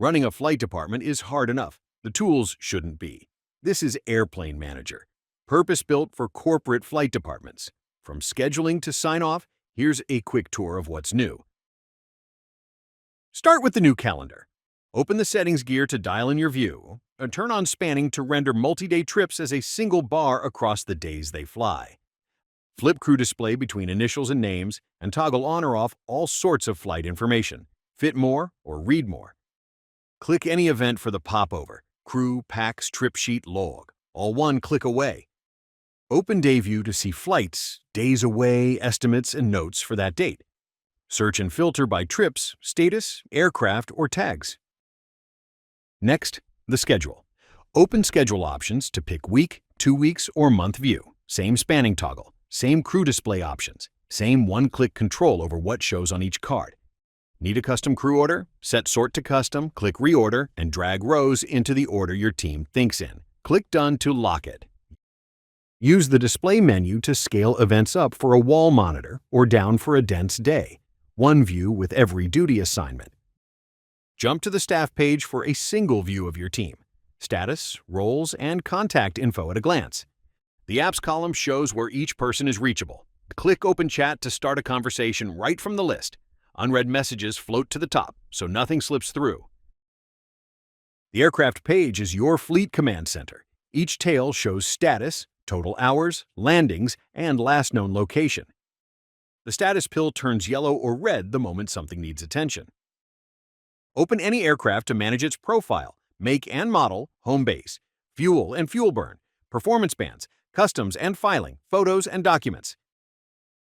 Running a flight department is hard enough. The tools shouldn't be. This is AirplaneManager, purpose-built for corporate flight departments. From scheduling to sign-off, here's a quick tour of what's new. Start with the new calendar. Open the settings gear to dial in your view, and turn on spanning to render multi-day trips as a single bar across the days they fly. Flip crew display between initials and names, and toggle on or off all sorts of flight information. Fit more or read more. Click any event for the popover, crew, packs, trip sheet, log, all one click away. Open day view to see flights, days away, estimates, and notes for that date. Search and filter by trips, status, aircraft, or tags. Next, the schedule. Open schedule options to pick week, 2 weeks, or month view. Same spanning toggle, same crew display options, same one-click control over what shows on each card. Need a custom crew order? Set sort to custom, click reorder, and drag rows into the order your team thinks in. Click done to lock it. Use the display menu to scale events up for a wall monitor or down for a dense day. One view with every duty assignment. Jump to the staff page for a single view of your team. Status, roles, and contact info at a glance. The apps column shows where each person is reachable. Click Open Chat to start a conversation right from the list. Unread messages float to the top, so nothing slips through. The aircraft page is your fleet command center. Each tail shows status, total hours, landings, and last known location. The status pill turns yellow or red the moment something needs attention. Open any aircraft to manage its profile, make and model, home base, fuel and fuel burn, performance bands, customs and filing, photos and documents.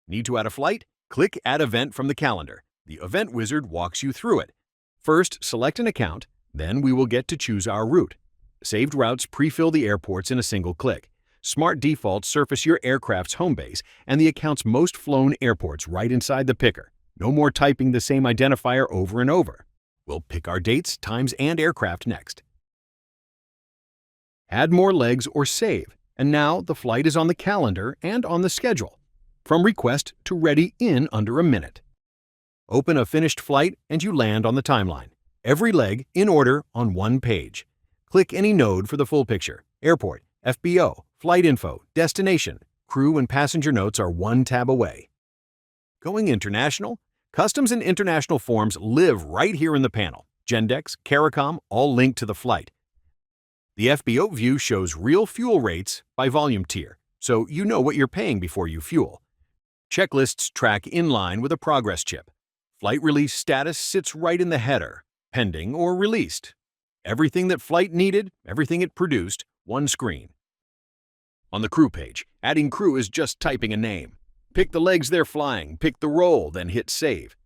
Need to add a flight? Click Add Event from the calendar. The Event Wizard walks you through it. First, select an account, then we will get to choose our route. Saved routes pre-fill the airports in a single click. Smart defaults surface your aircraft's home base and the account's most flown airports right inside the picker. No more typing the same identifier over and over. We'll pick our dates, times, and aircraft next. Add more legs or save, and now the flight is on the calendar and on the schedule. From request to ready in under a minute. Open a finished flight and you land on the timeline. Every leg in order on one page. Click any node for the full picture. Airport, FBO, flight info, destination, crew and passenger notes are one tab away. Going international? Customs and international forms live right here in the panel. Gendex, CARICOM, all linked to the flight. The FBO view shows real fuel rates by volume tier, so you know what you're paying before you fuel. Checklists track in line with a progress chip. Flight release status sits right in the header, pending or released. Everything that flight needed, everything it produced, one screen. On the crew page, adding crew is just typing a name. Pick the legs they're flying, pick the role, then hit save.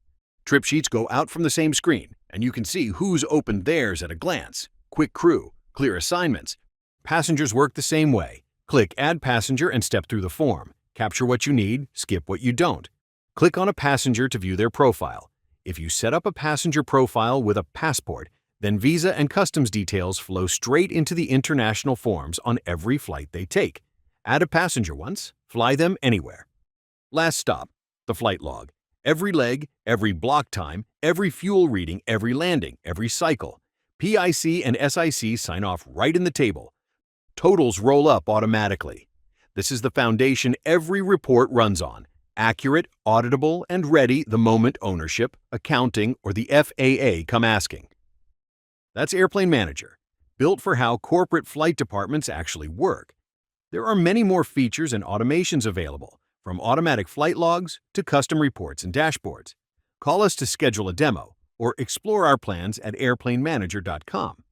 Trip sheets go out from the same screen, and you can see who's opened theirs at a glance. Quick crew, clear assignments. Passengers work the same way. Click Add Passenger and step through the form. Capture what you need, skip what you don't. Click on a passenger to view their profile. If you set up a passenger profile with a passport, then visa and customs details flow straight into the international forms on every flight they take. Add a passenger once, fly them anywhere. Last stop, the flight log. Every leg, every block time, every fuel reading, every landing, every cycle. PIC and SIC sign off right in the table. Totals roll up automatically. This is the foundation every report runs on. Accurate, auditable, and ready the moment ownership, accounting, or the FAA come asking. That's AirplaneManager, built for how corporate flight departments actually work. There are many more features and automations available, from automatic flight logs to custom reports and dashboards. Call us to schedule a demo or explore our plans at airplanemanager.com.